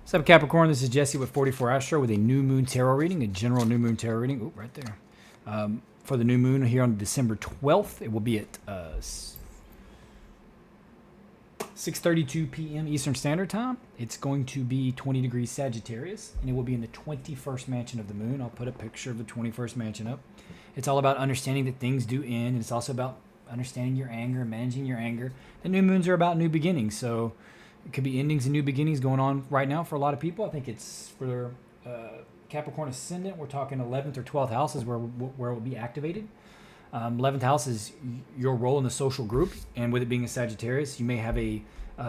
What's up, Capricorn? This is Jesse with 44 Astro with a new moon tarot reading, a general new moon tarot reading. Ooh, right there. For the new moon here on December 12th, it will be at 6:32 p.m. Eastern Standard Time. It's going to be 20 degrees Sagittarius, and it will be in the 21st mansion of the moon. I'll put a picture of the 21st mansion up. It's all about understanding that things do end, and it's also about understanding your anger, managing your anger. The new moons are about new beginnings, so it could be endings and new beginnings going on right now for a lot of people. I think it's for Capricorn ascendant. We're talking 11th or 12th house is where it will be activated. 11th house is your role in the social group, and with it being a Sagittarius, you may have a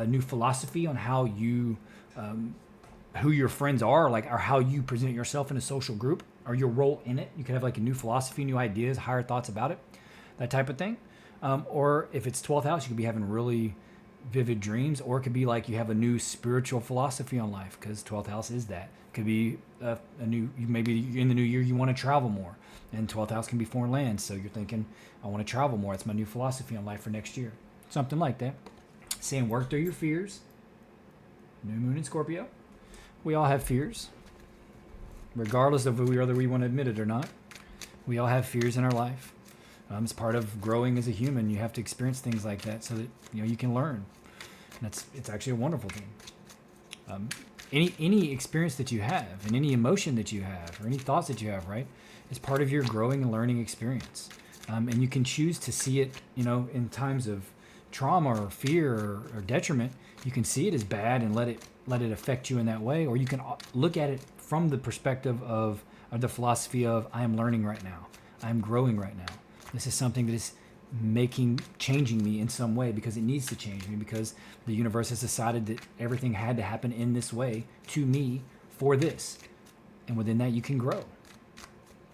new philosophy on how you, who your friends are, like, or how you present yourself in a social group, or your role in it. You could have like a new philosophy, new ideas, higher thoughts about it, that type of thing. Or if it's 12th house, you could be having really vivid dreams, or it could be like you have a new spiritual philosophy on life, because 12th house is that. It could be a new, maybe in the new year you want to travel more, and 12th house can be foreign lands, so you're thinking, I want to travel more. It's my new philosophy on life for next year. Something like that. Saying work through your fears. New moon in Scorpio. We all have fears, regardless of whether we want to admit it or not. We all have fears in our life. It's part of growing as a human. You have to experience things like that so that you can learn. And it's actually a wonderful thing. Any experience that you have, and any emotion that you have, or any thoughts that you have, right, is part of your growing and learning experience. And you can choose to see it, in times of trauma or fear or detriment. You can see it as bad and let it affect you in that way, or you can look at it from the perspective of the philosophy of, I am learning right now. I am growing right now. This is something that is changing me in some way, because it needs to change me, because the universe has decided that everything had to happen in this way to me for this. And within that, you can grow.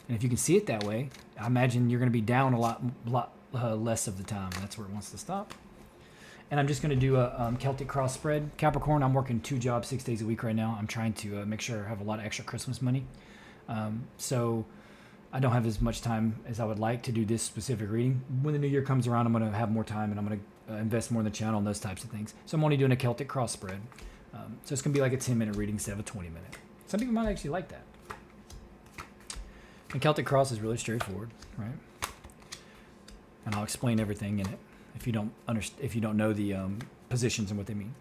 And if you can see it that way, I imagine you're going to be down a lot less of the time. That's where it wants to stop. And I'm just going to do a Celtic cross spread. Capricorn, I'm working 2 jobs 6 days a week right now. I'm trying to make sure I have a lot of extra Christmas money. So I don't have as much time as I would like to do this specific reading. When the new year comes around, I'm going to have more time, and I'm going to invest more in the channel and those types of things. So I'm only doing a Celtic cross spread. So it's going to be like a 10-minute reading instead of a 20-minute. Some people might actually like that. And Celtic cross is really straightforward, right? And I'll explain everything in it if you don't know the positions and what they mean.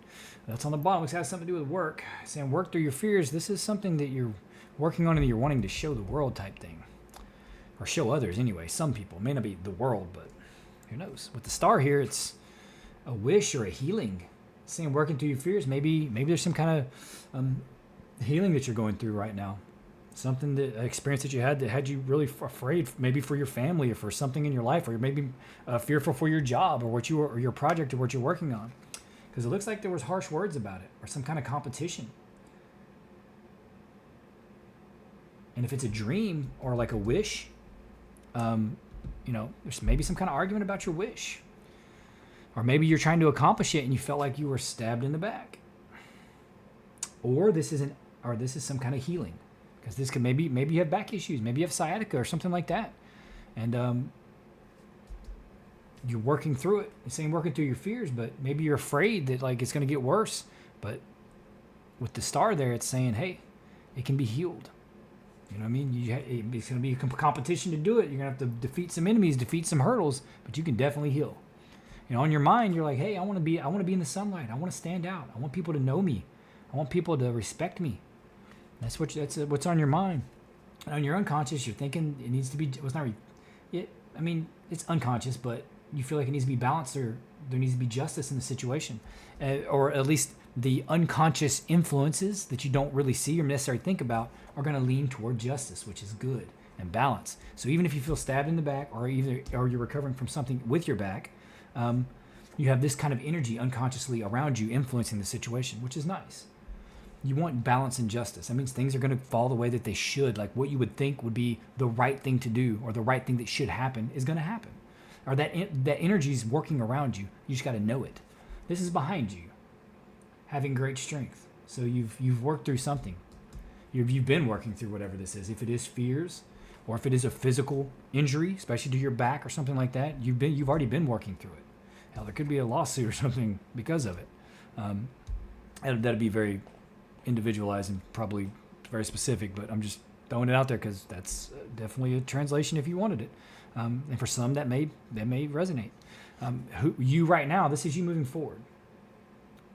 That's on the bottom. It has something to do with work. Saying work through your fears. This is something that you're working on and you're wanting to show the world type thing. Or show others anyway. Some people. It may not be the world, but who knows? With the star here, it's a wish or a healing. Saying working through your fears. Maybe there's some kind of healing that you're going through right now. Something that experience that you had that had you really afraid, maybe for your family or for something in your life, or maybe fearful for your job or or your project or what you're working on. Because it looks like there was harsh words about it, or some kind of competition. And if it's a dream or like a wish, there's maybe some kind of argument about your wish. Or maybe you're trying to accomplish it and you felt like you were stabbed in the back. Or this is some kind of healing. Because this could maybe you have back issues, maybe you have sciatica or something like that. And you're working through it. It's saying working through your fears, but maybe you're afraid that like it's going to get worse. But with the star there, it's saying, hey, it can be healed. You know what I mean? It's going to be a competition to do it. You're going to have to defeat some enemies, defeat some hurdles, but you can definitely heal. On your mind, you're like, hey, I want to be in the sunlight. I want to stand out. I want people to know me. I want people to respect me. That's what's on your mind. And on your unconscious, you're thinking it needs to be. It's unconscious, but you feel like it needs to be balanced, or there needs to be justice in the situation, or at least the unconscious influences that you don't really see or necessarily think about are going to lean toward justice, which is good, and balance. So even if you feel stabbed in the back, or you're recovering from something with your back, you have this kind of energy unconsciously around you influencing the situation, which is nice. You want balance and justice. That means things are going to fall the way that they should. Like what you would think would be the right thing to do, or the right thing that should happen, is going to happen. Or that energy is working around you. You just got to know it. This is behind you, having great strength. So you've worked through something. You've been working through whatever this is. If it is fears, or if it is a physical injury, especially to your back or something like that, you've already been working through it. Hell, there could be a lawsuit or something because of it. That'd be very individualized and probably very specific, but I'm just throwing it out there because that's definitely a translation if you wanted it. And for some that may resonate. You right now, this is you moving forward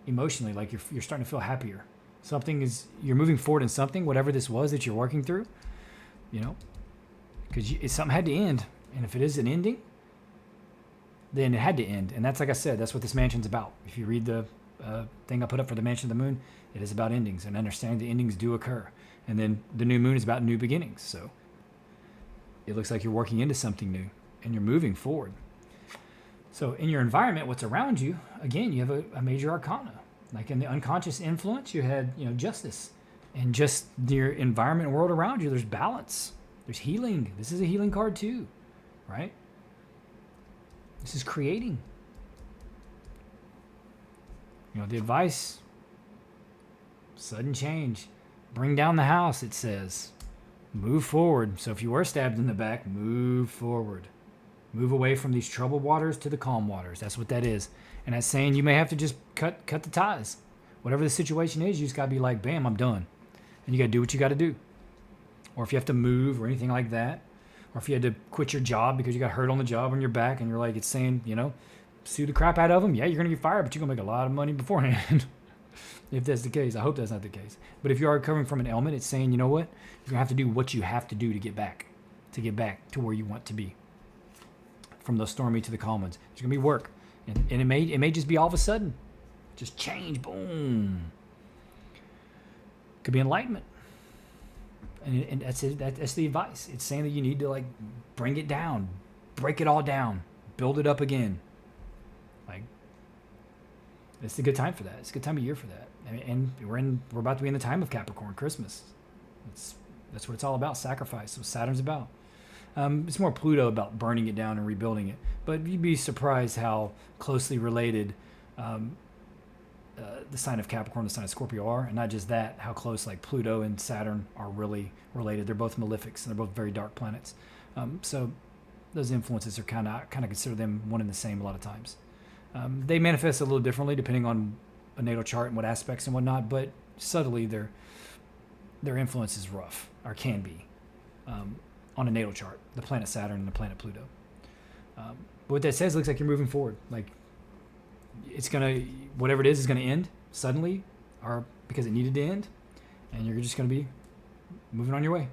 emotionally, like you're starting to feel happier. You're moving forward in something, whatever this was that you're working through, because something had to end. And if it is an ending, then it had to end. And that's, like I said, that's what this mansion's about. If you read the thing I put up for the Mansion of the Moon, it is about endings and understanding the endings do occur. And then the new moon is about new beginnings. So it looks like you're working into something new and you're moving forward. So in your environment, what's around you, again, you have a major arcana. Like in the unconscious influence, you had, justice. And just your environment and world around you, there's balance. There's healing. This is a healing card too, right? This is creating. The advice, sudden change. Bring down the house, it says. Move forward. So if you were stabbed in the back, move forward. Move away from these troubled waters to the calm waters. That's what that is. And that's saying you may have to just cut the ties. Whatever the situation is, you just got to be like, bam, I'm done. And you got to do what you got to do. Or if you have to move or anything like that. Or if you had to quit your job because you got hurt on the job on your back and you're like, it's saying, sue the crap out of them. Yeah, you're going to get fired, but you're going to make a lot of money beforehand. If that's the case. I hope that's not the case. But if you are recovering from an ailment, it's saying, you know what? You're going to have to do what you have to do to get back to where you want to be. From the stormy to the calm ones. There's going to be work. And it may just be all of a sudden. Just change. Boom. Could be enlightenment. And that's it. That's the advice. It's saying that you need to bring it down. Break it all down. Build it up again. It's a good time for that. It's a good time of year for that. And we're about to be in the time of Capricorn, Christmas. That's what it's all about, sacrifice. That's what Saturn's about. It's more Pluto about burning it down and rebuilding it. But you'd be surprised how closely related the sign of Capricorn and the sign of Scorpio are. And not just that, how close Pluto and Saturn are really related. They're both malefics and they're both very dark planets. So those influences are kind of consider them one and the same a lot of times. They manifest a little differently depending on a natal chart and what aspects and whatnot, but subtly their influence is rough, or can be, on a natal chart, the planet Saturn and the planet Pluto. But what that says, looks like you're moving forward. Whatever it is going to end suddenly, or because it needed to end, and you're just going to be moving on your way.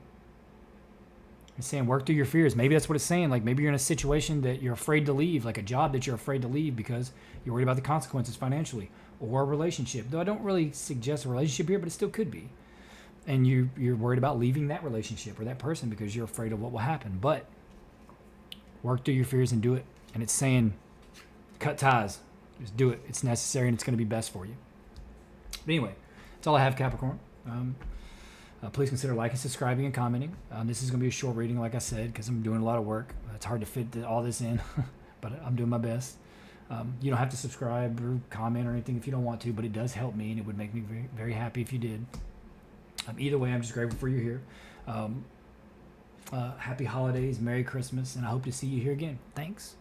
It's saying work through your fears. Maybe that's what it's saying. Maybe you're in a situation that you're afraid to leave, like a job that you're afraid to leave because you're worried about the consequences financially, or a relationship. Though I don't really suggest a relationship here, but it still could be. And you're worried about leaving that relationship or that person because you're afraid of what will happen. But work through your fears and do it. And it's saying cut ties. Just do it. It's necessary and it's going to be best for you. But anyway, that's all I have, Capricorn. Please consider liking, subscribing, and commenting. This is going to be a short reading, like I said, because I'm doing a lot of work. It's hard to fit all this in, but I'm doing my best. You don't have to subscribe or comment or anything if you don't want to, but it does help me, and it would make me very, very happy if you did. Either way, I'm just grateful for you here. Happy holidays, Merry Christmas, and I hope to see you here again. Thanks.